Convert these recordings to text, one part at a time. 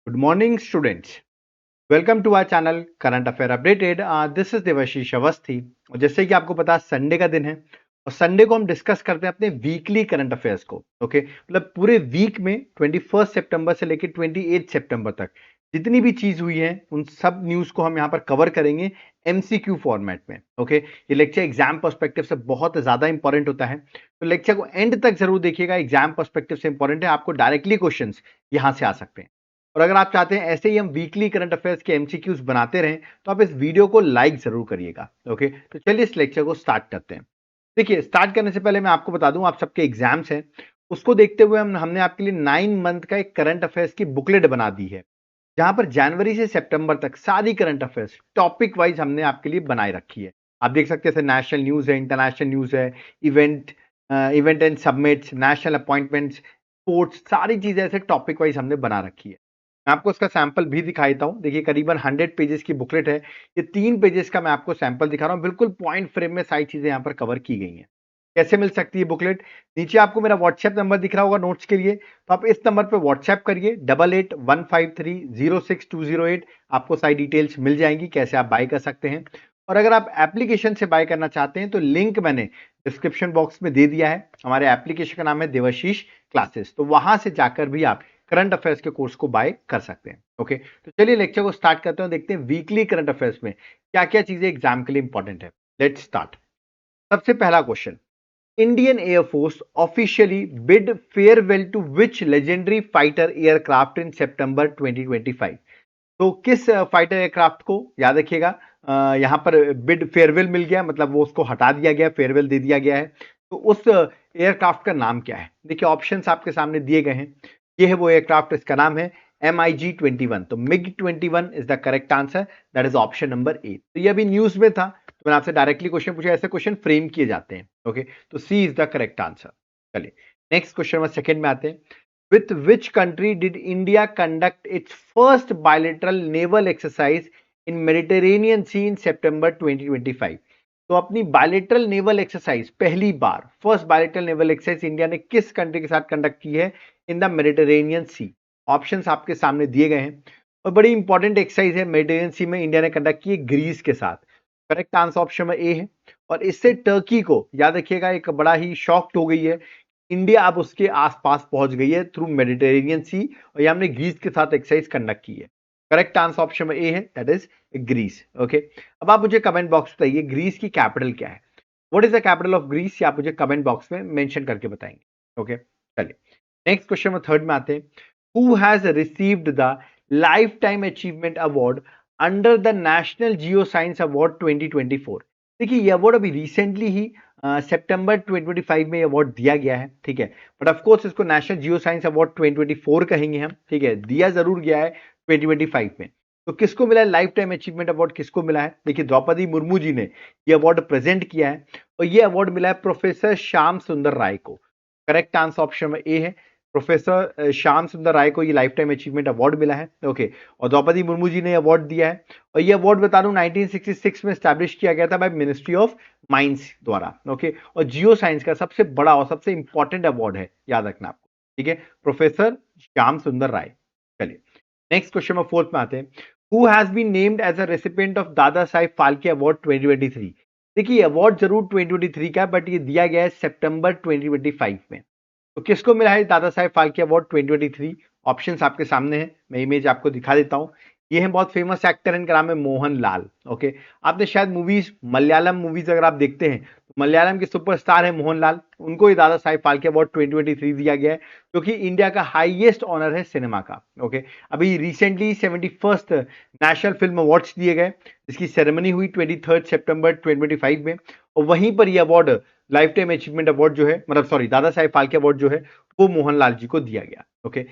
Good morning, students. Welcome to our channel current affair updated. This is Devashish Awasthi. और जैसे कि आपको पता संडे का दिन है और संडे को हम डिस्कस करते हैं अपने वीकली करंट अफेयर्स को। ओके मतलब पूरे वीक में 21 सितंबर से लेकर 28 सितंबर तक जितनी भी चीज हुई है उन सब न्यूज को हम यहाँ पर कवर करेंगे एमसीक्यू फॉर्मेट में। ओके ये लेक्चर एग्जाम पर्सपेक्टिव से बहुत ज्यादा इंपॉर्टेंट होता है, तो लेक्चर को एंड तक जरूर देखिएगा। एग्जाम पर्सपेक्टिव से इंपॉर्टेंट है, आपको डायरेक्टली क्वेश्चन यहाँ से आ सकते हैं। और अगर आप चाहते हैं ऐसे ही हम वीकली करंट अफेयर्स के एमसीक्यूज बनाते रहें तो आप इस वीडियो को लाइक जरूर करिएगा। ओके तो चलिए इस लेक्चर को स्टार्ट करते हैं। देखिए स्टार्ट करने से पहले मैं आपको बता दूं आप सबके एग्जाम्स हैं, उसको देखते हुए हमने आपके लिए 9 मंथ का एक करंट अफेयर्स की बुकलेट बना दी है, जहां पर जनवरी से सितंबर तक सारी करंट अफेयर्स टॉपिक वाइज हमने आपके लिए बनाए रखी है। आप देख सकते हैं नेशनल न्यूज है, इंटरनेशनल न्यूज है, event event and submits, national appointments, sports, सारी चीजें ऐसे टॉपिक वाइज हमने बना रखी है। मैं आपको इसका सैंपल भी दिखा देता हूं। देखिए करीबन 100 पेजेस की बुकलेट है, ये 3 पेजेस का मैं आपको सैंपल दिखा रहा हूं। बिल्कुल पॉइंट फ्रेम में सारी चीजें यहां पर कवर की गई हैं। कैसे मिल सकती है बुकलेट? नीचे आपको मेरा व्हाट्सएप नंबर दिख रहा होगा नोट्स के लिए, तो आप इस नंबर पे व्हाट्सएप करिए 8815306208। आपको सारी डिटेल्स मिल जाएंगी कैसे आप बाय कर सकते हैं। और अगर आप एप्लीकेशन से बाय करना चाहते हैं तो लिंक मैंने डिस्क्रिप्शन बॉक्स में दे दिया है। हमारे एप्लीकेशन का नाम है देवाशीष क्लासेस, तो वहां से जाकर भी आप करंट अफेयर्स के कोर्स को बाय कर सकते हैं। ओके तो चलिए लेक्चर को स्टार्ट करते हैं, देखते हैं वीकली करंट अफेयर्स में क्या क्या चीजें एग्जाम के लिए इंपॉर्टेंट है। Let's start. सबसे पहला question, Indian air force officially bid farewell to which legendary fighter aircraft in सितंबर 2025? तो किस फाइटर एयरक्राफ्ट को, याद रखिएगा यहां पर बिड फेयरवेल मिल गया, मतलब वो उसको हटा दिया गया, फेयरवेल दे दिया गया है। तो उस एयरक्राफ्ट का नाम क्या है? देखिए ऑप्शंस आपके सामने दिए गए हैं। ये है वो एयरक्राफ्ट, इसका नाम है MiG-21। तो MiG-21 is the correct answer, that is option number ए। तो ये अभी न्यूज में था तो मैंने आपसे डायरेक्टली क्वेश्चन पूछा, ऐसे क्वेश्चन फ्रेम किए जाते हैं। ओके तो सी इज द करेक्ट आंसर। चलिए नेक्स्ट क्वेश्चन में सेकंड में आते हैं। With which country did India conduct its first bilateral naval exercise in Mediterranean Sea in September 2025? तो अपनी बायलेटरल नेवल एक्सरसाइज पहली बार, first bilateral naval exercise India ने किस कंट्री के साथ कंडक्ट की है in the Mediterranean sea? Options आपके सामने दिए गए हैं और बड़ी इंपॉर्टेंट एक्सरसाइज है मेडिटेरेनियन सी में इंडिया ने कंडक्ट की है ग्रीस के साथ। करेक्ट आंसर ऑप्शन में ए है। और इससे टर्की को, याद रखिएगा, एक बड़ा ही शॉक्ड हो गई है। इंडिया अब उसके आसपास पहुंच गई है थ्रू मेडिटेरेनियन सी, और ये हमने ग्रीस के साथ एक्सरसाइज कंडक्ट की है। करेक्ट आंसर ऑप्शन में ए है, दैट इज ग्रीस। ओके अब आप मुझे कमेंट बॉक्स में बताइए ग्रीस की कैपिटल क्या है? What is the capital of Greece? ये आप मुझे कमेंट बॉक्स में मेंशन करके बताएंगे। ओके चलिए नेक्स्ट क्वेश्चन में थर्ड में आते हैं। Who has received the life time achievement award under the national geo science award 2024? देखिए ये अवार्ड अभी रिसेंटली ही सितंबर 2025 में अवार्ड दिया गया है, ठीक है। बट ऑफ कोर्स इसको नेशनल जियो साइंस अवार्ड 2024 कहेंगे हम, ठीक है। दिया जरूर गया है 2025 में। तो किसको मिला है लाइफ टाइम अचीवमेंट अवार्ड? किसको मिला है? देखिए द्रौपदी मुर्मू जी ने ये अवार्ड प्रेजेंट किया है और ये अवार्ड मिला है प्रोफेसर श्याम सुंदर राय को। करेक्ट आंसर ऑप्शन में ए है, प्रोफेसर श्याम सुंदर राय को ये लाइफ टाइम अचीवमेंट अवार्ड मिला है। ओके और द्रौपदी मुर्मू जी ने अवार्ड दिया है। और ये अवार्ड बता दूं 1966 में स्टैब्लिश किया गया था बाय मिनिस्ट्री ऑफ माइंस द्वारा। ओके और जियो साइंस का सबसे बड़ा और सबसे इंपॉर्टेंट अवार्ड है, याद रखना आपको, ठीक है, प्रोफेसर श्याम सुंदर राय। चलिए नेक्स्ट क्वेश्चन में फोर्थ में आते हैं। Who has been named as a recipient of Dada Saheb Phalke award 2023? देखिए अवार्ड जरूर 2023 का है बट ये दिया गया है सितंबर 2025 में। तो किसको मिला है दादा साहेब फाल्के अवार्ड 2023? ऑप्शंस आपके सामने हैं, मैं इमेज आपको दिखा देता हूं। ये है बहुत फेमस एक्टर, इनका नाम है मोहन लाल। ओके आपने शायद मूवीज, मलयालम मूवीज अगर आप देखते हैं तो मलयालम के सुपरस्टार है मोहन लाल, उनको ही दादा साहेब फाल्के अवार्ड 2023 दिया गया है, क्योंकि इंडिया का हाईएस्ट ऑनर है सिनेमा का। ओके अभी recently 71st national film awards दिए गए, जिसकी सेरेमनी हुई 23 सितंबर 2025 में। और वहीं पर यह award life time achievement award जो है, मतलब सॉरी दादा साहेब फाल्के अवार्ड जो है वो मोहनलाल जी को दिया गया। ओके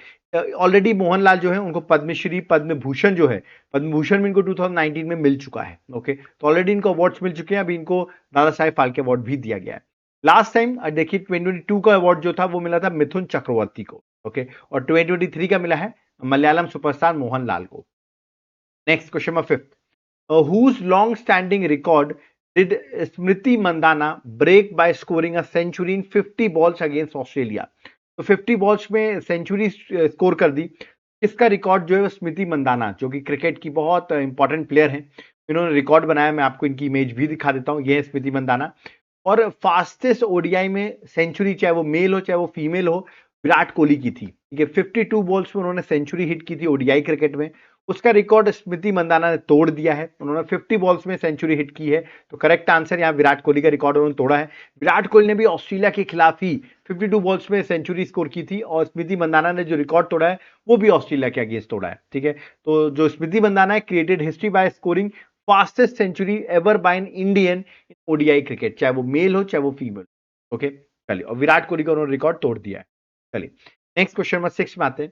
ऑलरेडी मोहनलाल जो है उनको पद्मश्री, पद्म भूषण जो है, पद्म भूषण में इनको 2019 में मिल चुका है। ओके तो ऑलरेडी इनको अवार्ड्स मिल चुके हैं, अभी इनको दादा साहेब फाल्के अवार्ड भी दिया गया है। लास्ट टाइम देखिए 2022 का अवार्ड जो था वो मिला था मिथुन चक्रवर्ती को। ओके और 2023 का मिला है मलयालम सुपरस्टार मोहनलाल को। Next question number fifth, whose long-standing record did Smriti Mandana break by scoring a century in 50 balls against Australia? तो 50 बॉल्स में सेंचुरी स्कोर कर दी। इसका रिकॉर्ड जो है वो स्मृति मंदाना, जो कि क्रिकेट की बहुत इंपॉर्टेंट प्लेयर हैं, इन्होंने रिकॉर्ड बनाया। मैं आपको इनकी इमेज भी दिखा देता हूँ। ये है स्मृति मंदाना। और फास्टेस्ट ओडीआई में सेंचुरी, चाहे वो मेल हो चाहे वो फीमेल हो, विराट कोहली की थी। ठीक है, 52 बॉल्स में उन्होंने सेंचुरी हिट की थी ओडीआई क्रिकेट में। उसका रिकॉर्ड स्मृति मंदाना ने तोड़ दिया है। उन्होंने 50 बॉल्स में सेंचुरी हिट की है। तो करेक्ट आंसर यहाँ विराट कोहली का रिकॉर्ड उन्होंने तोड़ा है। विराट कोहली ने भी ऑस्ट्रेलिया के खिलाफ ही 52 बॉल्स में सेंचुरी स्कोर की थी, और स्मृति मंदाना ने जो रिकॉर्ड तोड़ा है वो भी ऑस्ट्रेलिया के अगेंस्ट तोड़ा है। ठीक है, तो जो स्मृति मंदाना है, created history by scoring fastest century ever by an Indian in ODI cricket, चाहे वो मेल हो चाहे वो फीमेल। ओके, चलिए, और विराट कोहली का उन्होंने रिकॉर्ड तोड़ दिया है। चलिए, नेक्स्ट क्वेश्चन नंबर 6 में आते हैं।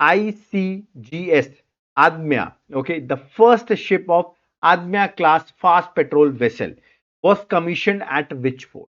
ICGS Adamya, okay, the first ship of Adamya class fast patrol vessel was commission at which port.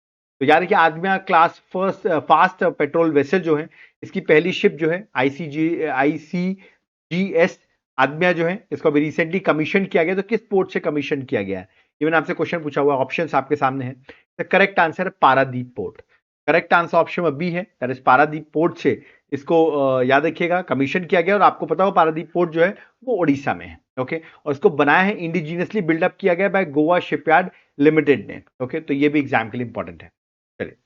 तो यार कि Adamya class fast patrol vessel जो है, इसकी पहली शिप जो है ICGS आदम्या जो है, इसको अभी रिसेंटली कमीशन किया गया। तो किस पोर्ट से कमीशन किया गया है, ये मैंने आपसे क्वेश्चन पूछा हुआ। ऑप्शंस आपके सामने है। द करेक्ट आंसर है Paradip port. Correct answer option B है, दैट इज पारादीप पोर्ट से इसको याद रखिएगा कमीशन किया गया। और आपको पता हो पारादीप पोर्ट जो है वो ओडिशा में है। ओके, और इसको बनाया है, इंडिजीनियसली बिल्डअप किया गया बाय गोवा शिपयार्ड लिमिटेड ने। ओके, तो ये भी एग्जाम के लिए इंपॉर्टेंट है। चलिए,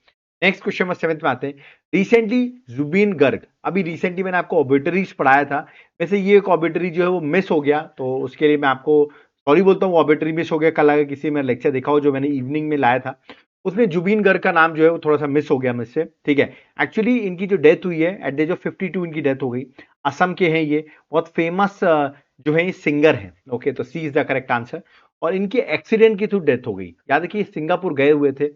नेक्स्ट क्वेश्चन नंबर 7 में आते हैं। रिसेंटली जुबीन गर्ग, अभी रिसेंटली मैंने आपको ऑबिटरीज पढ़ाया था, वैसे ये एक ऑबिटरी जो है वो मिस हो गया, तो उसके लिए मैं आपको सॉरी बोलता हूँ। ऑबिटरी मिस हो गया, कल अगर किसी में लेक्चर देखा हो जो मैंने इवनिंग में लाया था, उसमें जुबीन गर्ग का नाम जो है वो थोड़ा सा मिस हो गया मुझसे। ठीक है, एक्चुअली इनकी जो डेथ हुई है एट द एज ऑफ 52 इनकी डेथ हो गई। असम के हैं ये, बहुत फेमस जो है सिंगर है। ओके, तो सी इज द करेक्ट आंसर। और इनके एक्सीडेंट के थ्रू डेथ हो गई। याद रखिए, सिंगापुर गए हुए थे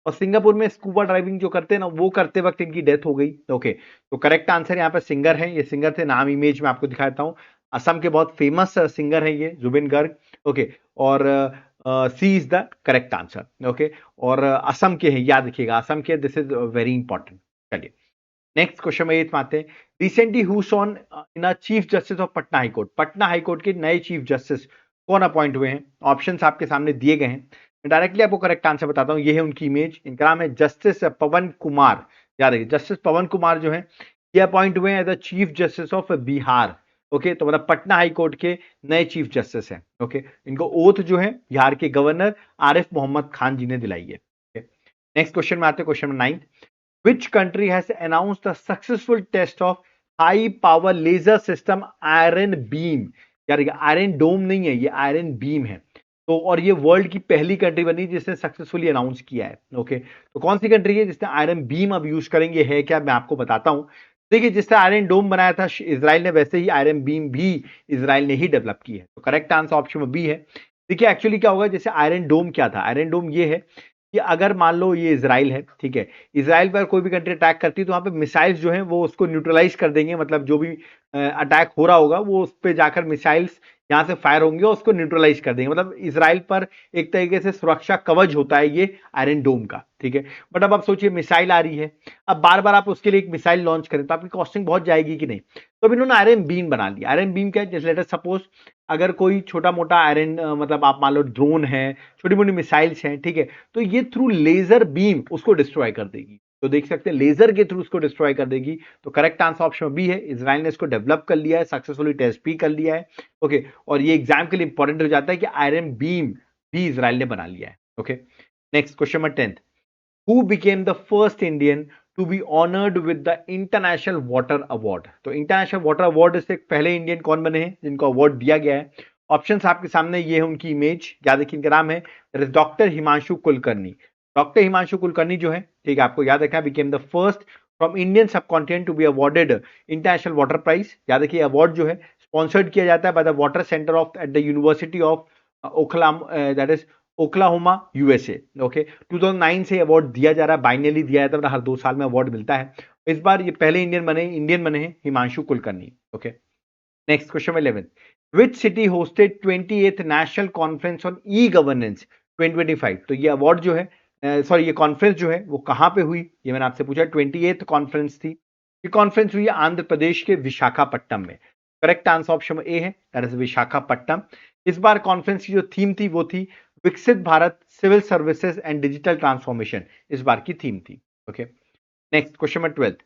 और सिंगापुर में स्कूबा ड्राइविंग जो करते हैं ना, वो करते वक्त इनकी डेथ हो गई। ओके, तो करेक्ट आंसर यहाँ पर सिंगर है। ये सिंगर थे, नाम इमेज में आपको दिखाता हूँ। असम के बहुत फेमस सिंगर है ये जुबिन गर्ग। ओके, और C is the correct answer. Okay, और असम के हैं, याद रखिएगा असम के, दिस इज वेरी इंपॉर्टेंट। चलिए, नेक्स्ट क्वेश्चन में ये आते हैं। Recently who sworn in chief justice of Patna high court. Patna high court के नए चीफ जस्टिस कौन अपॉइंट हुए हैं? ऑप्शंस आपके सामने दिए गए हैं, मैं डायरेक्टली आपको करेक्ट आंसर बताता हूं। ये है उनकी इमेज, इनका नाम है जस्टिस पवन कुमार। याद रखिए, जस्टिस पवन कुमार जो है ये अपॉइंट हुए हैं as the chief justice of Bihar. Okay, तो मतलब पटना हाईकोर्ट के नए चीफ जस्टिस हैं। ओके, इनको ओथ जो है बिहार के गवर्नर आरिफ मोहम्मद खान जी ने दिलाई है। नेक्स्ट क्वेश्चन में आते हैं, question number 9। Which country has announced the successful test of high power laser system iron beam? यार आयरन डोम नहीं है, ये आयरन बीम है। तो और ये वर्ल्ड की पहली कंट्री बनी जिसने सक्सेसफुली अनाउंस किया है। ओके, तो कौन सी कंट्री है जिसने आयरन बीम अब यूज करेंगे, है क्या, मैं आपको बताता हूं। देखिए, जिसने आयरन डोम बनाया था इजराइल ने, वैसे ही आयरन बीम भी इजराइल ने ही डेवलप की है। तो करेक्ट आंसर ऑप्शन बी है। देखिए, एक्चुअली क्या होगा, जैसे आयरन डोम क्या था, आयरन डोम ये है कि अगर मान लो ये इजराइल है, ठीक है, इजराइल पर कोई भी कंट्री अटैक करती है तो वहां पे मिसाइल्स जो हैं वो उसको न्यूट्रलाइज कर देंगे। मतलब जो भी अटैक हो रहा होगा वो उस पर जाकर मिसाइल्स यहाँ से फायर होंगे और उसको न्यूट्रलाइज कर देंगे। मतलब इजराइल पर एक तरीके से सुरक्षा कवच होता है ये आयरन डोम का। ठीक है, बट अब आप सोचिए मिसाइल आ रही है, अब बार बार आप उसके लिए एक मिसाइल लॉन्च करें तो आपकी कॉस्टिंग बहुत जाएगी कि नहीं। तो अब इन्होंने आयरन बीम बना लिया। आयरन बीम क्या है, जैसे लेट अस सपोज अगर कोई छोटा मोटा आयरन मतलब आप मान लो ड्रोन है, छोटी मोटी मिसाइल्स हैं, ठीक है, तो ये थ्रू लेजर बीम उसको डिस्ट्रॉय कर देगी। तो देख सकते हैं लेजर के थ्रू उसको डिस्ट्रॉय कर देगी। तो करेक्ट आंसर ऑप्शन बी है, इजराइल ने इसको डेवलप कर लिया है, सक्सेसफुली टेस्ट भी कर लिया है। ओके, और ये एग्जाम के लिए इंपॉर्टेंट हो जाता है कि आयरन बीम भी इजराइल ने बना लिया है। Okay, next question number 10। Who became the first Indian to be honoured with the international water award. तो इंटरनेशनल वाटर अवार्ड से पहले इंडियन कौन बने हैं जिनको अवार्ड दिया गया है? ऑप्शंस आपके सामने, ये है उनकी इमेज, याद रखिए इनका नाम है डॉक्टर हिमांशु कुलकर्णी। डॉक्टर हिमांशु कुलकर्णी जो है, ठीक है, आपको याद रखना, became the first from Indian subcontinent to be awarded international water prize. याद रखिए, अवार्ड जो है स्पॉन्सर्ड किया जाता है by the water centre of at the university of Oklahoma, that is Oklahoma, USA. Okay, 2009 से अवार्ड दिया जा रहा है, बाइनली दिया जाता है, मतलब हर 2 साल में अवार्ड मिलता है। इस बार ये पहले इंडियन बने हैं Himanshu Kulkarni. Okay, next question 11। Which city hosted 28th national conference on e governance 2025। तो ये अवार्ड जो है सॉरी ये कॉन्फ्रेंस जो है वो कहां पे हुई, ये मैंने आपसे पूछा। 28th कॉन्फ्रेंस थी, ये कॉन्फ्रेंस हुई है आंध्र प्रदेश के विशाखापट्टनम में। करेक्ट आंसर ऑप्शन ए है, दैट इज विशाखापट्टनम। इस बार कॉन्फ्रेंस की जो थीम थी वो थी विकसित Bharat, civil services and digital transformation, इस बार की थीम थी। Okay, next question number 12।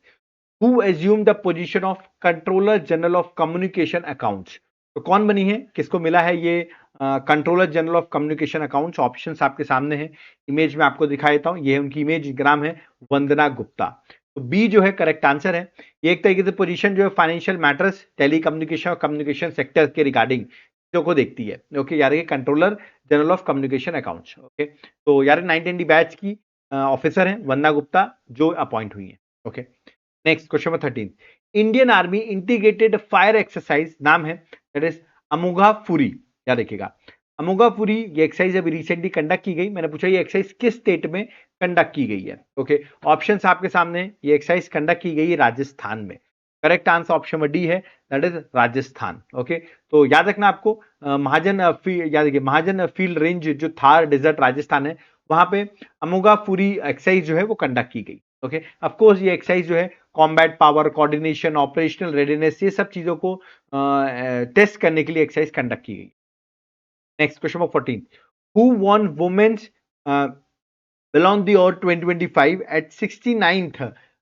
Who assume the position of controller general of communication accounts. तो कौन बनी है, किसको मिला है ये controller general of communication accounts. Options आपके सामने हैं, इमेज में आपको दिखा देता हूं, ये उनकी इमेज ग्राम है, वंदना गुप्ता। तो बी जो है करेक्ट आंसर है। ये एक तरीके से पोजीशन जो है फाइनेंशियल मैटर्स, टेलीकम्युनिकेशन और कम्युनिकेशन सेक्टर के रिगार्डिंग चीजों को देखती है। ओके यार, ये controller general of communication accounts. Okay, तो यार 910 बैच की ऑफिसर है वंदना गुप्ता जो अपॉइंट हुई है। Okay, next question number 13, Indian army integrated fire exercise नाम है, दैट इज अमोघा फुरी। याद रखिएगा, अमोघा फुरी ये एक्सरसाइज अभी रिसेंटली कंडक्ट की गई। मैंने पूछा ये एक्सरसाइज किस स्टेट में कंडक्ट की गई है। ओके, ऑप्शंस आपके सामने, ये एक्सरसाइज कंडक्ट की गई है राजस्थान में। Correct answer option number D है, दैट इज राजस्थान। ओके, तो याद रखना आपको महाजन याद रखिए महाजन फील्ड रेंज जो थार डेजर्ट राजस्थान है, वहां पे अमोघा फुरी एक्सरसाइज जो है वो कंडक्ट की गई। ओके, ऑफ कोर्स ये एक्सरसाइज जो है combat power, coordination, operational readiness, ये सब चीजों को टेस्ट करने के लिए एक्सरसाइज कंडक्ट की गई। Next question number 14, who won women's Ballon d'Or 2025 at 69th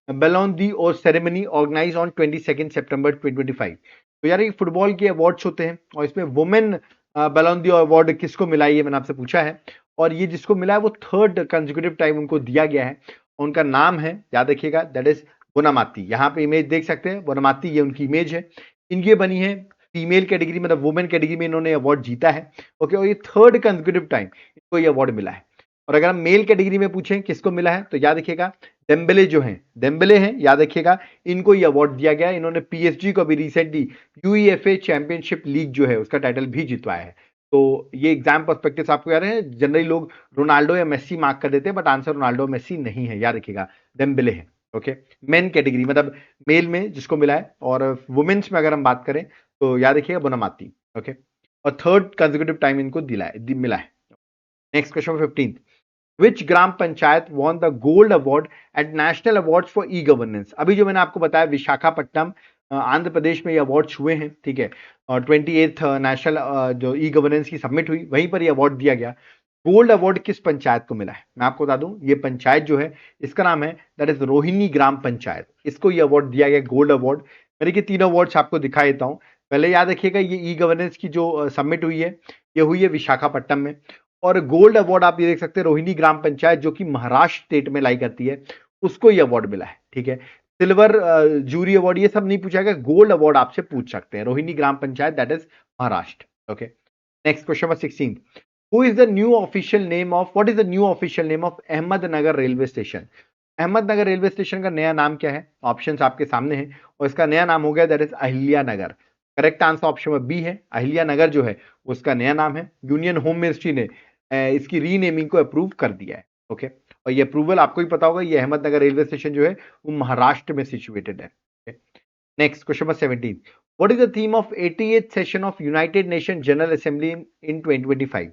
Ballon d'Or ceremony organized on 22nd September 2025। तो यार ये फुटबॉल के अवार्ड्स होते हैं और इसमें वुमेन बैलोन d'Or अवार्ड किसको मिला है ये मैंने आपसे पूछा है, और ये जिसको मिला है वो थर्ड कंसेक्यूटिव टाइम उनको दिया गया है। उनका नाम है, याद रखिएगा, दैट इज बोनामाती। यहाँ पे इमेज देख सकते हैं, बोनामाती ये उनकी इमेज है। इनकी बनी है फीमेल कैटेगरी, मतलब वुमेन कैटेगरी में इन्होंने अवार्ड जीता है। ओके, और ये थर्ड कंसेक्यूटिव टाइम इनको ये अवार्ड मिला है। और अगर हम मेल कैटेगरी में पूछें किसको मिला है, तो याद रखिएगा डेम्बेले जो हैं, डेम्बेले हैं, याद रखिएगा, इनको ये अवार्ड दिया गया। इन्होंने पीएसजी को भी रिसेंटली यूईएफए चैंपियनशिप लीग जो है उसका टाइटल भी जितवाया है। तो ये एग्जाम पर्सपेक्टिव आपको याद है, जनरली लोग रोनाल्डो या मेसी मार्क कर देते हैं, बट आंसर रोनाल्डो मेसी नहीं है, याद रखिएगा डेम्बेले है। ओके, मेन कैटेगरी मतलब मेल में जिसको मिला है, और वुमेन्स में अगर हम बात करें तो याद रखिएगा बोनामाती। ओके, और थर्ड कंसेक्यूटिव टाइम इनको मिला है। Next question 15, which gram panchayat won the gold award eight national awards for e governance. अभी जो मैंने आपको बताया विशाखापट्टनम आंध्र प्रदेश में ये अवार्ड्स हुए हैं, ठीक है, और 28th नेशनल जो ई गवर्नेंस की सबमिट हुई वहीं पर ये अवार्ड दिया गया। गोल्ड अवार्ड किस पंचायत को मिला है, मैं आपको बता दूं, ये पंचायत जो है इसका नाम है दैट इज रोहिणी ग्राम पंचायत। इसको ये अवार्ड दिया गया गोल्ड अवार्ड। मेरे के तीनों अवार्ड्स आपको दिखा देता हूं। पहले याद रखिएगा ये ई गवर्नेंस की जो सबमिट हुई है ये हुई है विशाखापट्टनम में, और गोल्ड अवार्ड आप ये देख सकते हैं रोहिणी ग्राम पंचायत जो कि महाराष्ट्र स्टेट में लाई करती है, उसको ये अवार्ड मिला है। ठीक है, सिल्वर जूरी अवार्ड ये सब नहीं पूछा गया, गोल्ड अवार्ड आपसे पूछ सकते हैं, Rohini gram panchayat that is Maharashtra. Okay, next question number 16, who is the new official name of, what is the new official name of Ahmednagar railway station. Ahmednagar railway station का नया नाम क्या है, ऑप्शंस आपके सामने हैं, और इसका नया नाम हो गया that is Ahilya Nagar. Correct answer option number B है, अहिल्या नगर जो है उसका नया नाम है। यूनियन होम मिनिस्ट्री ने इसकी रीनेमिंग को अप्रूव कर दिया है। ओके, और ये अप्रूवल आपको ही पता होगा, ये अहमदनगर रेलवे स्टेशन जो है वो महाराष्ट्र में सिचुएटेड है। Next question number 17, what is the theme of 88th session of United nation general assembly in 2025।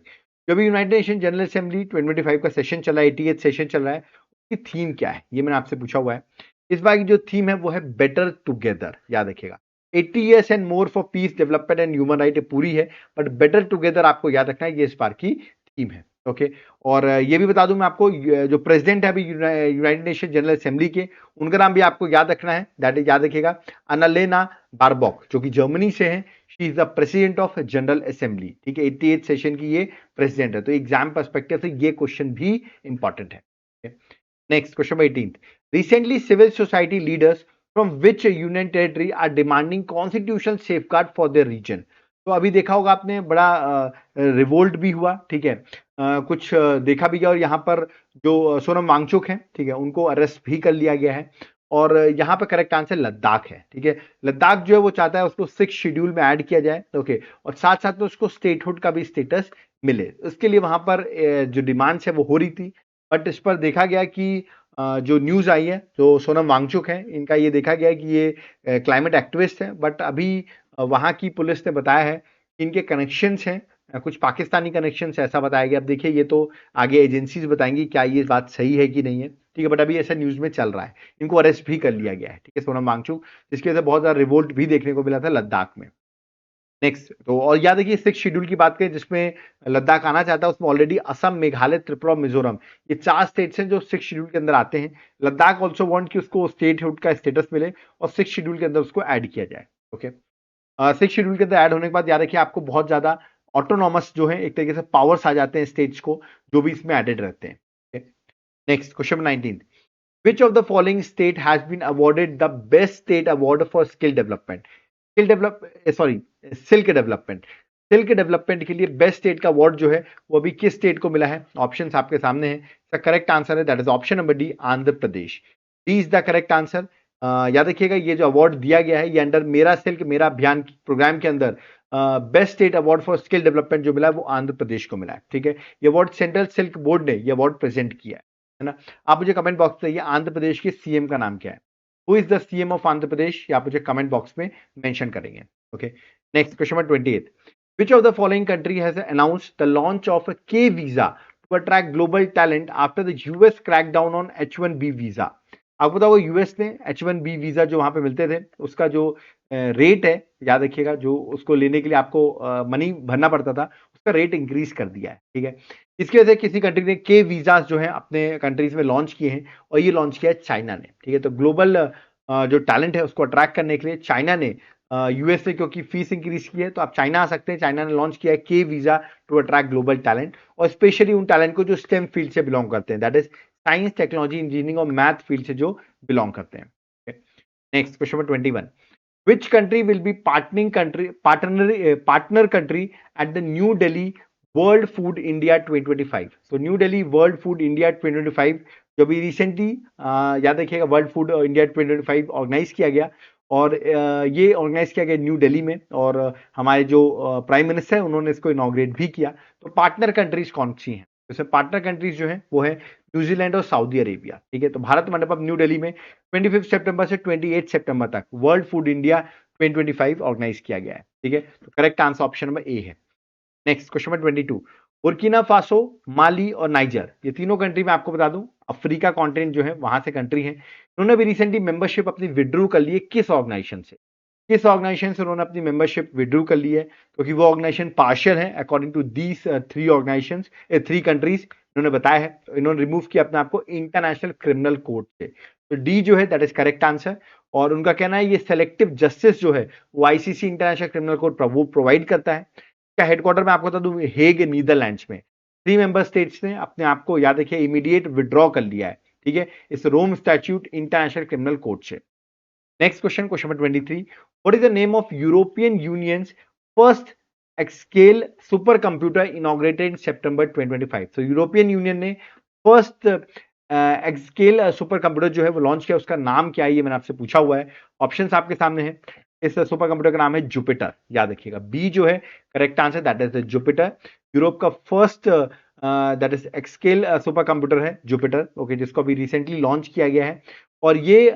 जो भी यूनाइटेड नेशन जनरल असेंबली 2025 का सेशन चला है, 88th सेशन चल रहा है, उसकी थीम क्या है ये मैंने आपसे पूछा हुआ है। इस बार की जो थीम है वो है बेटर टुगेदर। याद रखिएगा 80 years and more for piece development and human right पूरी है, बट बेटर टुगेदर आपको याद रखना है, ये इस बार की थीम है। ओके, और ये भी बता दूं मैं आपको, जो प्रेसिडेंट है अभी यूनाइटेड नेशन जनरल असेंबली के, उनका नाम भी आपको याद रखना है, दैट इज याद रखिएगा अन्नालेना बारबॉक, जो कि जर्मनी से है। She is the president of general assembly. ठीक है, 88th सेशन की ये प्रेसिडेंट है, तो एग्जाम पर्सपेक्टिव से ये क्वेश्चन भी इंपॉर्टेंट है। Next question 18, recently civil society leaders from which union territory are demanding constitutional safeguard for their region. तो अभी देखा होगा आपने, बड़ा रिवोल्ट भी हुआ, ठीक है, कुछ देखा भी गया, और यहाँ पर जो सोनम वांगचुक हैं, ठीक है, उनको अरेस्ट भी कर लिया गया है। और यहाँ पर करेक्ट आंसर लद्दाख है। ठीक है, लद्दाख जो है वो चाहता है उसको 6th शेड्यूल में ऐड किया जाए। ओके, और साथ साथ में उसको स्टेटहुड का भी स्टेटस मिले, उसके लिए वहां पर जो डिमांड्स है वो हो रही थी, बट इस पर देखा गया कि जो न्यूज आई है, जो सोनम वांगचुक है इनका, ये देखा गया कि ये क्लाइमेट एक्टिविस्ट है, बट अभी वहां की पुलिस ने बताया है कि इनके कनेक्शंस हैं, कुछ पाकिस्तानी कनेक्शंस, ऐसा बताया गया। अब देखिए ये तो आगे एजेंसीज बताएंगी क्या ये बात सही है कि नहीं है, ठीक है, बट अभी ऐसा न्यूज में चल रहा है। इनको अरेस्ट भी कर लिया गया है, ठीक है, सोनम वांगचुक, जिसकी वजह से बहुत ज्यादा रिवोल्ट भी देखने को मिला था लद्दाख में। नेक्स्ट तो और याद रखिए 6 शेड्यूल की बात करें जिसमें लद्दाख आना चाहता है, उसमें ऑलरेडी असम, मेघालय, त्रिपुरा, मिजोरम, ये 4 स्टेट्स हैं जो 6 शेड्यूल के अंदर आते हैं। लद्दाख ऑल्सो वांट कि उसको स्टेटहुड का स्टेटस मिले और 6 शेड्यूल के अंदर उसको ऐड किया जाए। ओके, 6 शेड्यूल के अंदर ऐड होने के बाद याद रखिए आपको बहुत ज्यादा ऑटोनॉमस जो है एक तरीके से पावर्स आ जाते हैं स्टेट्स को, जो भी इसमें एडेड रहते हैं। Next question 19, which of the following state has been awarded the best state award for skill development? Silk development, silk development के लिए बेस्ट स्टेट का अवार्ड जो है वो अभी किस स्टेट को मिला है? ऑप्शंस आपके सामने है। इसका करेक्ट आंसर है that is option number D, Andhra Pradesh. D is the correct answer. याद रखिएगा ये जो अवार्ड दिया गया है ये अंडर मेरा सिल्क मेरा अभियान प्रोग्राम के अंदर best state award for skill development जो मिला है वो आंध्र प्रदेश को मिला है। ठीक है, ये अवार्ड सेंट्रल सिल्क बोर्ड ने ये अवार्ड प्रेजेंट किया है ना। आप मुझे कमेंट बॉक्स में आंध्र प्रदेश के सीएम का नाम क्या है? Who is the CM of Andhra Pradesh? ये आप मुझे कमेंट बॉक्स में मेंशन करेंगे। Okay, next question number 28, which of the following country has announced the launch of a K visa to attract global talent after the US crackdown on H1B visa? आपको पता होगा US ने H1B visa जो वहां पे मिलते थे उसका जो रेट है, याद रखिएगा, जो उसको लेने के लिए आपको मनी भरना पड़ता था उसका रेट इंक्रीज कर दिया है। ठीक है, इसकी वजह से किसी कंट्री ने के वीजा जो है अपने कंट्रीज में लॉन्च किए हैं और ये लॉन्च किया है चाइना ने। ठीक है, तो ग्लोबल जो टैलेंट है उसको अट्रैक्ट करने के लिए चाइना ने यूएस से क्योंकि फीस इंक्रीज की है तो आप चाइना आ सकते हैं। चाइना ने लॉन्च किया है K visa to attract global talent और स्पेशली उन टैलेंट को जो स्टेम फील्ड से बिलोंग करते हैं, that is science, technology, engineering और मैथ फील्ड से जो बिलोंग करते हैं। Next question number 21, which country will be partner country at the New Delhi World Food India 2025? तो new Delhi world food India 2025 जो भी रिसेंटली याद रखिएगा वर्ल्ड फूड इंडिया 2025 ऑर्गेनाइज किया गया और ये ऑर्गेनाइज किया गया न्यू दिल्ली में और हमारे जो प्राइम मिनिस्टर है उन्होंने इसको इनॉग्रेट भी किया। तो पार्टनर कंट्रीज कौन सी हैं? जैसे पार्टनर कंट्रीज जो है वो है न्यूजीलैंड और सऊदी अरेबिया। ठीक है, तो भारत मंडपम न्यू दिल्ली में 25 सितंबर से 28 सितंबर तक वर्ल्ड फूड इंडिया 2025 ऑर्गेनाइज किया गया है। ठीक है, तो correct answer option number A है। Next question number 22, Burkina Faso, Mali और नाइजर, ये तीनों कंट्री में आपको बता दूं अफ्रीका कॉन्टिनेंट जो है वहां से कंट्री है। उन्होंने भी रिसेंटली मेंबरशिप अपनी विड्रू कर ली है किस ऑर्गेनाइजेशन से? किस ऑर्गेनाइजेशन से उन्होंने अपनी मेंबरशिप विड्रू कर ली है? क्योंकि वो ऑर्गेनाइजेशन पार्शियल है according to these 3 organisations, 3 countries इन्होंने बताया है। इन्होंने रिमूव किया अपने आप को इंटरनेशनल क्रिमिनल कोर्ट से। तो डी जो है दैट इज करेक्ट आंसर और उनका कहना है ये सेलेक्टिव जस्टिस जो है वो आईसीसी इंटरनेशनल क्रिमिनल कोर्ट वो प्रोवाइड करता है। इसका हेडक्वार्टर में आपको बता दूं हेग नीदरलैंड्स में। 3 मेंबर स्टेट्स ने अपने आप को याद रखिए इमीडिएट विड्रॉ कर लिया है। ठीक है, इस Rome statute international criminal court से। Next question, question number 23, what is the name of European union's first exascale super computer inaugurated सितंबर 2025? तो यूरोपियन यूनियन ने फर्स्ट एक्सकेल सुपर कंप्यूटर जो है वो लॉन्च किया, उसका नाम क्या है ये मैंने आपसे पूछा हुआ है। ऑप्शंस आपके सामने है। इस सुपर कंप्यूटर का नाम है जुपिटर, याद रखिएगा बी जो है correct answer that is Jupiter. Europe का first that is exascale super computer है जुपिटर। ओके, जिसको अभी रिसेंटली लॉन्च किया गया है और ये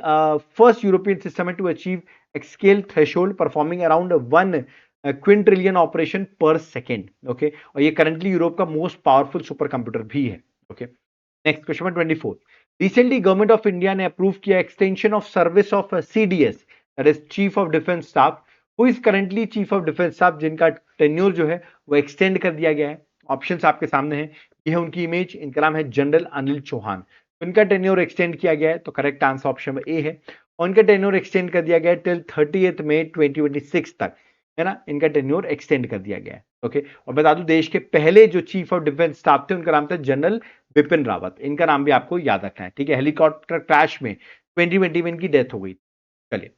फर्स्ट यूरोपियन सिस्टम है to achieve exascale threshold performing around 1 quintillion operation per second. Okay, और ये करंटली यूरोप का मोस्ट पावरफुल सुपर कंप्यूटर भी है। Okay, next question number 24, recently government of India ने अप्रूव किया extension of service of CDS that is chief of defence staff. Who is currently chief of defence staff जिनका tenure जो है वो extend कर दिया गया है? ऑप्शंस आपके सामने हैं, ये है उनकी इमेज, इनका नाम है जनरल अनिल चौहान। इनका टेन्योर एक्सटेंड किया गया है तो करेक्ट आंसर ऑप्शन ए है। और इनका टेन्योर एक्सटेंड कर दिया गया है टिल 30 मई 2026 तक, है ना, इनका टेन्योर एक्सटेंड कर दिया गया है। ओके, और बता दूं देश के पहले जो चीफ ऑफ डिफेंस स्टाफ थे उनका नाम था जनरल बिपिन रावत। इनका नाम भी आपको याद रखना है। ठीक है, हेलीकॉप्टर क्रैश में 2020 में इनकी डेथ हो गई। चलिए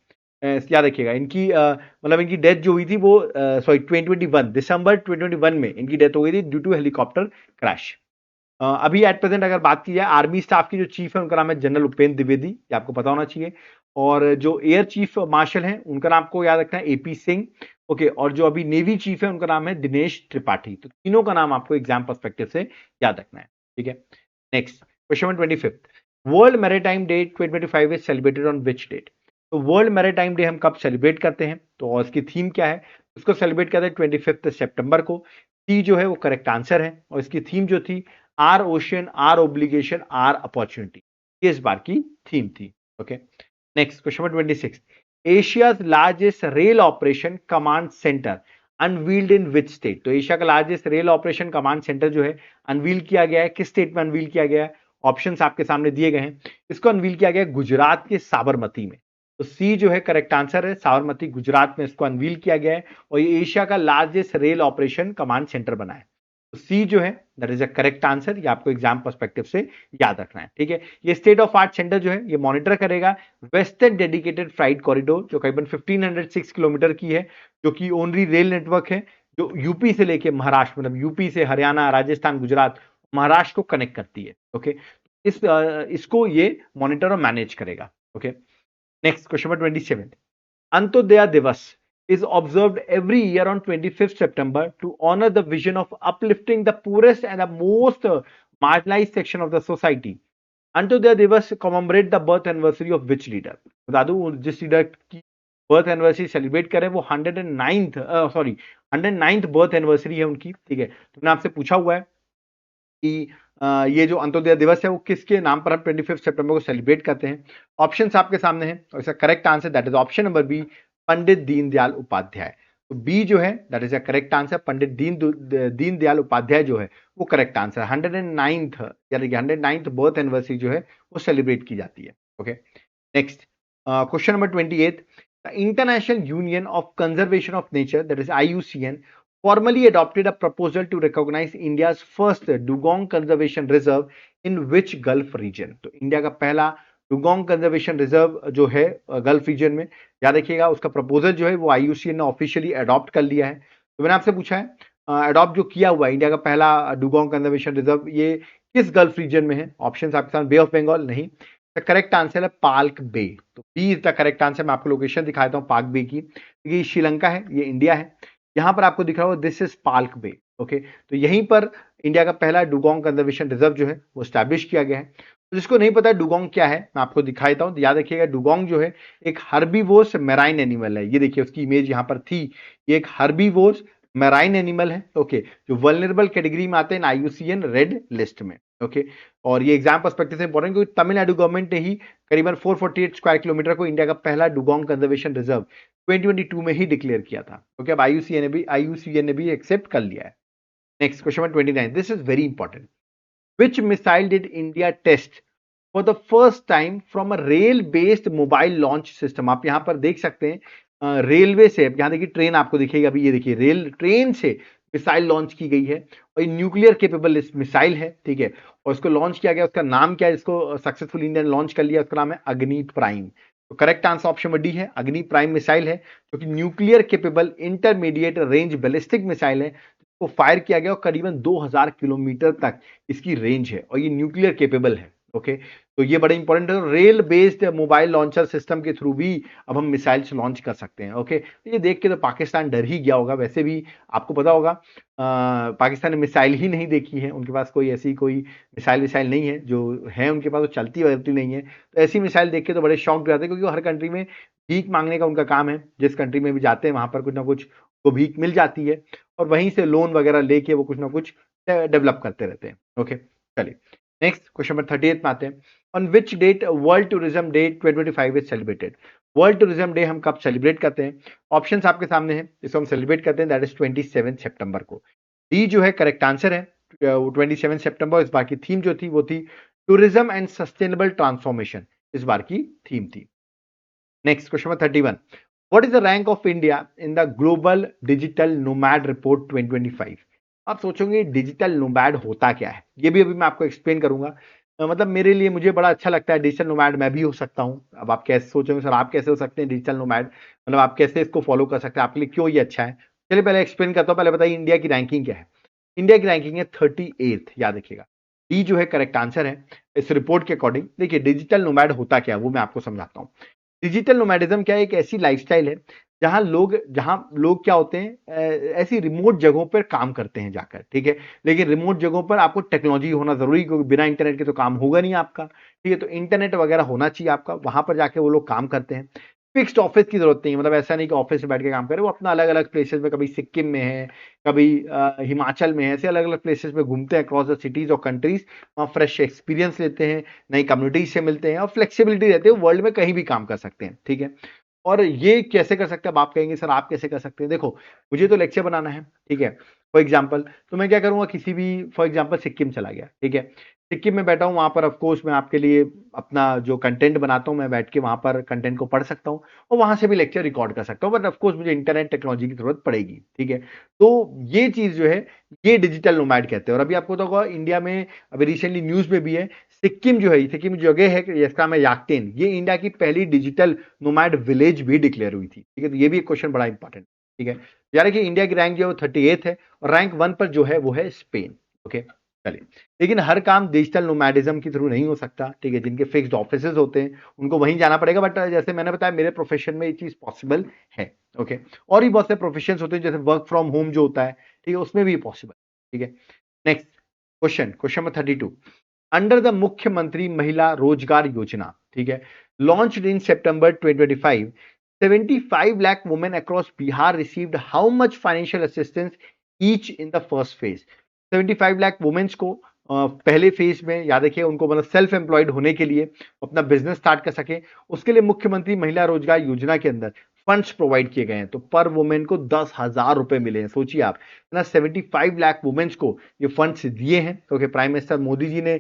याद रखिएगा इनकी मतलब इनकी डेथ जो हुई थी वो 2021 दिसंबर 2021 में इनकी डेथ हो गई थी ड्यू टू हेलीकॉप्टर क्रैश। अभी एट प्रेजेंट अगर बात की जाए आर्मी स्टाफ की जो चीफ है उनका नाम है जनरल उपेंद्र द्विवेदी, ये आपको पता होना चाहिए। और जो एयर चीफ मार्शल है उनका नाम आपको याद रखना है एपी सिंह। ओके, और जो अभी नेवी चीफ है उनका नाम है दिनेश त्रिपाठी। तो तीनों का नाम आपको एग्जाम पर्सपेक्टिव से याद रखना है। ठीक है, next question number 25, world maritime day 2025 is celebrated on which date? तो वर्ल्ड मैरीटाइम डे हम कब सेलिब्रेट करते हैं? तो और इसकी थीम क्या है? इसको सेलिब्रेट करते हैं 25 सितंबर को। सी जो है वो करेक्ट आंसर है और इसकी थीम जो थी our ocean, our obligation, our opportunity, ये इस बार की थीम थी। Okay, next question number 26, Asia's largest rail operation command centre unveiled in which state? तो एशिया का largest rail operation command centre जो है अनवील किया गया है, किस स्टेट में अनवील किया गया है? ऑप्शंस आपके सामने दिए गए हैं। इसको अनवील किया गया है गुजरात के साबरमती में। तो सी जो है करेक्ट आंसर है, साबरमती गुजरात में इसको अनवील किया गया है और ये एशिया का largest rail operation command centre बना है। तो सी जो है that is a correct answer, ये आपको एग्जाम पर्सपेक्टिव से याद रखना है, ठीक है। ये स्टेट ऑफ आर्ट सेंटर जो है ये मॉनिटर करेगा वेस्टर्न डेडिकेटेड फ्राइट कॉरिडोर जो करीबन 1506 किलोमीटर की है, जो कि ओनली रेल नेटवर्क है जो यूपी से लेके महाराष्ट्र, मतलब यूपी से हरियाणा, राजस्थान, गुजरात, महाराष्ट्र को कनेक्ट करती है। ओके, इसको ये मॉनिटर और मैनेज करेगा। Okay, next question number 27, Antyodaya दिवस is observed every year on 25th September to honor the vision of uplifting the poorest and the most marginalized section of the society. Antyodaya दिवस commemorate the birth anniversary of which leader? बता दूं जिस leader की birth anniversary celebrate करें वो 109th birth anniversary है उनकी, ठीक है। तो मैंने आपसे पूछा हुआ है कि ये जो अंत्योदय दिवस है वो किसके नाम पर हम 25 सितंबर को सेलिब्रेट करते हैं। ऑप्शंस आपके सामने हैं और इसका correct answer that is option number B, Pandit Deendayal Upadhyay. तो बी जो है that is a correct answer, Pandit Deendayal Upadhyay जो है वो करेक्ट आंसर। 109th यानी कि 109th बर्थ एनिवर्सरी जो है वो सेलिब्रेट की जाती है। Okay, next question number 28, the international union of conservation of nature that is IUCN formally adopted a proposal to recognize India's first dugong conservation reserve in which Gulf region? तो India का पहला dugong conservation reserve जो है gulf reason में, याद रखिएगा उसका proposal जो है वो IUCN ने ऑफिशियली अडॉप्ट कर लिया है। तो मैंने आपसे पूछा है अडॉप्ट जो किया हुआ है इंडिया का पहला डुगोंग कंजर्वेशन रिजर्व ये किस गल्फ रीजन में है? ऑप्शन आपके सामने, बे ऑफ बंगाल नहीं, द करेक्ट आंसर है पाल्क बे। तो B is the correct answer. मैं आपको लोकेशन दिखाता हूँ पाल्क बे की, ये श्रीलंका है, ये इंडिया है। यहां पर आपको दिख रहा होगा this is Palk bay. Okay, तो यहीं पर इंडिया का पहला डुगोंग कंजर्वेशन रिजर्व जो है वो स्टैब्लिश किया गया है। तो जिसको नहीं पता डुगोंग क्या है मैं आपको दिखा देता हूं, तो याद रखिएगा डुगोंग जो है एक हर्बीवोरस मैराइन एनिमल है। ये देखिए उसकी इमेज यहां पर थी, ये एक हर्बीवोरस मैराइन एनिमल है। ओके, जो वल्नरेबल कैटेगरी में आते हैं IUCN रेड लिस्ट में। ओके, और ये एग्जाम पर्सपेक्टिव से इंपॉर्टेंट क्योंकि तमिलनाडु गवर्नमेंट ने ही करीबन 448 स्क्वायर किलोमीटर को इंडिया का पहला डुगोंग कंजर्वेशन रिजर्व 2022 में ही डिक्लेयर किया था। ओके, अब IUCN ने भी एक्सेप्ट कर लिया है। Next question number 29, this is very important, which missile did India test for the first time from a rail based mobile launch system? आप यहां पर देख सकते हैं रेलवे से, यहां देखिए ट्रेन आपको दिखेगी अभी, ये देखिए रेल ट्रेन से मिसाइल लॉन्च की गई है और ये न्यूक्लियर केपेबल मिसाइल है, ठीक है। और इसको लॉन्च किया गया, उसका नाम क्या है, इसको सक्सेसफुल इंडिया ने लॉन्च कर लिया, उसका नाम है अग्नि प्राइम। तो correct answer option number D है, अग्नि प्राइम मिसाइल है जो कि nuclear capable intermediate range ballistic missile है, को फायर किया गया और करीबन 2000 किलोमीटर तक इसकी रेंज है और ये न्यूक्लियर केपेबल है। ओके, तो ये बड़े इंपॉर्टेंट है, rail based mobile launcher system के थ्रू भी अब हम मिसाइल्स लॉन्च कर सकते हैं। ओके, तो ये देख के तो पाकिस्तान डर ही गया होगा। वैसे भी आपको पता होगा पाकिस्तान ने मिसाइल ही नहीं देखी है, उनके पास कोई ऐसी कोई मिसाइल नहीं है, जो है उनके पास वो चलती वगैरह नहीं है। तो ऐसी मिसाइल देख के तो बड़े शॉक जाते हैं क्योंकि हर कंट्री में भीख मांगने का उनका काम है, जिस कंट्री में भी जाते हैं वहां पर कुछ ना कुछ को भीख मिल जाती है और वहीं से लोन वगैरह लेके वो कुछ ना कुछ डेवलप करते रहते हैं। ओके, चलिए नेक्स्ट क्वेश्चन नंबर 38 में आते हैं, on which date world tourism day 2025 is celebrated? World tourism day हम कब सेलिब्रेट करते हैं? ऑप्शंस आपके सामने हैं, इसको हम सेलिब्रेट करते हैं दैट इज 27 सितंबर को। डी जो है करेक्ट आंसर है, 27 सितंबर। इस बार की थीम जो थी वो थी टूरिज्म एंड सस्टेनेबल ट्रांसफॉर्मेशन, इस बार की थीम थी। Next question number 31, What is the rank of India in the Global Digital Nomad Report 2025? आप सोचोगे डिजिटल नोमैड होता क्या है, ये भी अभी मैं आपको एक्सप्लेन करूंगा। मतलब मेरे लिए मुझे बड़ा अच्छा लगता है डिजिटल नोमैड, मैं भी हो सकता हूं। अब आप कैसे सोचोगे सर आप कैसे हो सकते हैं डिजिटल नोमैड, मतलब आप कैसे इसको फॉलो कर सकते हैं, आपके लिए क्यों ये अच्छा है? चलिए पहले एक्सप्लेन करता हूं, पहले बताइए इंडिया की रैंकिंग क्या है। इंडिया की रैंकिंग है 38th, याद रखिएगा। डी जो है करेक्ट आंसर है इस रिपोर्ट के अकॉर्डिंग। देखिए डिजिटल नोमैड होता क्या है वो मैं आपको समझाता हूँ। डिजिटल नोमैडिज्म क्या है, एक ऐसी लाइफस्टाइल है जहां लोग क्या होते हैं ऐसी रिमोट जगहों पर काम करते हैं जाकर, ठीक है। लेकिन रिमोट जगहों पर आपको टेक्नोलॉजी होना जरूरी, क्योंकि बिना इंटरनेट के तो काम होगा नहीं आपका, ठीक है। तो इंटरनेट वगैरह होना चाहिए आपका, वहां पर जाके वो लोग काम करते हैं। फिक्स्ड ऑफिस की जरूरत नहीं है, मतलब ऐसा नहीं कि ऑफिस में बैठ के काम करें, वो अपना अलग अलग प्लेसेस में, कभी सिक्किम में है, कभी हिमाचल में है, ऐसे अलग अलग प्लेसेस में घूमते हैं अक्रॉस द सिटीज और कंट्रीज, वहाँ फ्रेश एक्सपीरियंस लेते हैं, नई कम्युनिटीज से मिलते हैं और फ्लेक्सिबिलिटी रहती है, वर्ल्ड में कहीं भी काम कर सकते हैं, ठीक है। और ये कैसे कर सकते हैं? अब आप कहेंगे सर आप कैसे कर सकते हैं? देखो, मुझे तो लेक्चर बनाना है, ठीक है? फॉर एग्जाम्पल तो मैं क्या करूंगा, किसी भी फॉर एग्जाम्पल सिक्किम चला गया, ठीक है? सिक्किम में बैठा हूँ, वहां पर ऑफ कोर्स मैं आपके लिए अपना जो कंटेंट बनाता हूँ, मैं बैठ के वहां पर कंटेंट को पढ़ सकता हूँ और वहां से भी लेक्चर रिकॉर्ड कर सकता हूँ, बट ऑफ कोर्स मुझे इंटरनेट टेक्नोलॉजी की जरूरत पड़ेगी, ठीक है? तो ये चीज जो है, ये डिजिटल नोमैड कहते हैं। और अभी आपको तो होगा इंडिया में, अभी रिसेंटली न्यूज में भी है, सिक्किम जो है, सिक्किम जगह है जिसका नाम है याकटेन, ये इंडिया की पहली डिजिटल नोमैड विलेज भी डिक्लेयर हुई थी, ठीक है? तो ये भी एक क्वेश्चन बड़ा इंपॉर्टेंट, ठीक है? यानी कि इंडिया की रैंक जो है वो 38 है और रैंक 1 पर जो है वो है स्पेन, ओके? चलिए, लेकिन हर काम डिजिटल नोमैडिज्म के थ्रू नहीं हो सकता, ठीक है? जिनके फिक्स्ड ऑफिसेज होते हैं उनको वहीं जाना पड़ेगा, बट जैसे मैंने बताया मेरे प्रोफेशन में ये चीज पॉसिबल है, ओके? और भी बहुत से प्रोफेशन होते हैं, जैसे वर्क फ्रॉम होम जो होता है, ठीक है, उसमें भी पॉसिबल, ठीक है? Next question number 32, under the मुख्यमंत्री महिला रोजगार योजना, ठीक है, launched in September 2025, 75 lakh women across Bihar received how much financial assistance each in the first phase? 75 lakh women's को पहले फेज में, याद रखिए, उनको मतलब सेल्फ एम्प्लॉयड होने के लिए, अपना बिजनेस स्टार्ट कर सके, उसके लिए मुख्यमंत्री महिला रोजगार योजना के अंदर फंड्स प्रोवाइड किए गए हैं। तो पर वुमेन को 10,000 रुपए मिले हैं, सोचिए आप ना, 75 लाख वुमेन्स को ये फंड्स दिए हैं, क्योंकि प्राइम मिनिस्टर मोदी जी ने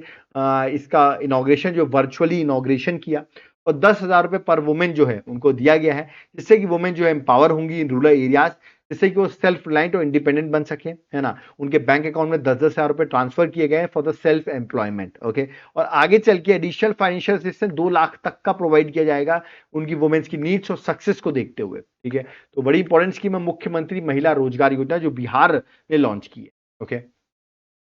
इसका इनॉग्रेशन जो वर्चुअली इनॉग्रेशन किया, और 10,000 रुपए पर वुमेन जो है उनको दिया गया है, जिससे कि वुमेन जो है एम्पावर होंगी इन रूरल एरियाज, जिससे कि वो सेल्फ रिलायंट और इंडिपेंडेंट बन सके, है ना? उनके बैंक अकाउंट में 10,000 रुपए ट्रांसफर किए गए for the self employment, okay? और आगे चल के एडिशनल फाइनेंशियल असिस्टेंस 2 लाख तक का प्रोवाइड किया जाएगा उनकी वुमेन्स की नीड्स और सक्सेस को देखते हुए, ठीक है? तो बड़ी इंपॉर्टेंट स्कीम है मुख्यमंत्री महिला रोजगार योजना, जो बिहार ने लॉन्च की है, ओके?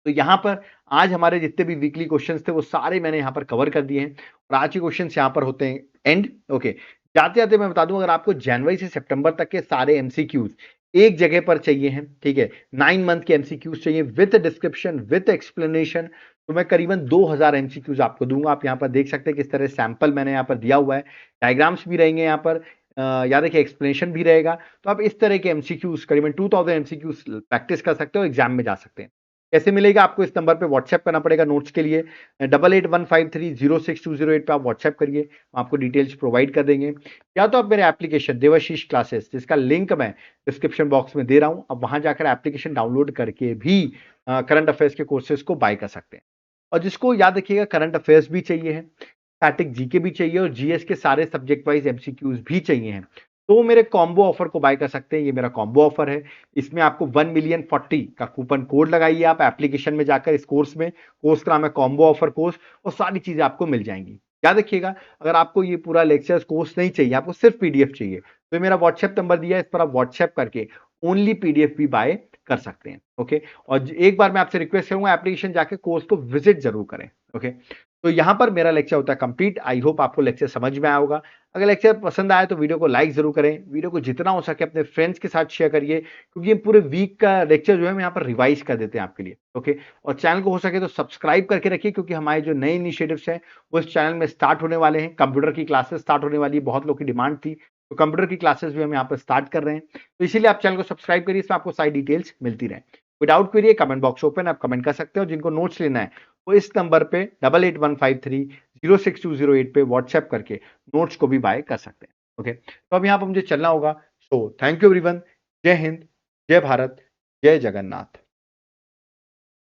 तो यहां पर आज हमारे जितने भी वीकली क्वेश्चंस थे वो सारे मैंने यहां पर कवर कर दिए हैं, और आज के क्वेश्चंस यहां पर होते हैं एंड, ओके? जाते जाते मैं बता दूं, अगर आपको जनवरी से सितंबर तक के सारे एमसीक्यूज एक जगह पर चाहिए हैं, ठीक है, 9 मंथ के एमसीक्यूज चाहिए विद डिस्क्रिप्शन विद एक्सप्लेनेशन, तो मैं करीबन 2000 एमसीक्यूज आपको दूंगा। आप यहां पर देख सकते हैं किस तरह सैंपल मैंने यहां पर दिया हुआ है, डायग्राम्स भी रहेंगे यहां पर, याद रखिए एक्सप्लेनेशन भी रहेगा। तो आप इस तरह के एमसीक्यूज करीबन 2000 एमसीक्यूज प्रैक्टिस कर सकते हो, एग्जाम में जा सकते हैं। कैसे मिलेगा? आपको इस नंबर पे व्हाट्सएप करना पड़ेगा नोट्स के लिए, 8815306208 पे आप व्हाट्सएप करिए, हम आपको डिटेल्स प्रोवाइड कर देंगे। या तो आप मेरे एप्लीकेशन देवाशीष क्लासेस, जिसका लिंक मैं डिस्क्रिप्शन बॉक्स में दे रहा हूं, अब वहां जाकर एप्लीकेशन डाउनलोड करके भी करंट अफेयर्स के कोर्सेज को बाय कर सकते हैं। और जिसको याद रखिएगा करंट अफेयर्स भी चाहिए है, स्टैटिक जीके भी चाहिए और जीएस के सारे सब्जेक्ट वाइज एमसीक्यूज भी चाहिए हैं, तो मेरे कॉम्बो ऑफर को बाय कर सकते हैं। ये मेरा कॉम्बो ऑफर है, इसमें आपको 1,000,040 का कूपन कोड लगाइए आप एप्लीकेशन में जाकर, इस कोर्स में, कोर्स का नाम है कॉम्बो ऑफर कोर्स, और सारी चीजें आपको मिल जाएंगी। याद रखिएगा, अगर आपको ये पूरा लेक्चर्स कोर्स नहीं चाहिए, आपको सिर्फ पीडीएफ चाहिए, तो ये मेरा व्हाट्सएप नंबर दिया है, इस पर आप व्हाट्सएप करके ओनली पीडीएफ भी बाय कर सकते हैं, ओके? और एक बार मैं आपसे रिक्वेस्ट करूंगा, एप्लीकेशन जाके कोर्स को विजिट जरूर करें, ओके? तो यहां पर मेरा लेक्चर होता है कंप्लीट। आई होप आपको लेक्चर समझ में आया होगा। अगर लेक्चर पसंद आया तो वीडियो को लाइक जरूर करें, वीडियो को जितना हो सके अपने फ्रेंड्स के साथ शेयर करिए, क्योंकि ये पूरे वीक का लेक्चर जो है हम यहाँ पर रिवाइज कर देते हैं आपके लिए, ओके? और चैनल को हो सके तो सब्सक्राइब करके रखिए, क्योंकि हमारे जो नए इनिशिएटिव्स हैं वो इस चैनल में स्टार्ट होने वाले हैं। कंप्यूटर की क्लासेस स्टार्ट होने वाली है, बहुत लोग की डिमांड थी, तो कंप्यूटर की क्लासेस भी हम यहाँ पर स्टार्ट कर रहे हैं, तो इसीलिए आप चैनल को सब्सक्राइब करिए, इसमें आपको सारी डिटेल्स मिलती रहे। Without query comment box open, आप कमेंट कर सकते हैं, और जिनको नोट्स लेना है वो इस नंबर पे 8815306208 पे व्हाट्सएप करके नोट्स को भी बाय कर सकते हैं, ओके? तो अब यहाँ पर मुझे चलना होगा, सो थैंक यू एवरीवन। जय हिंद, जय भारत, जय जगन्नाथ।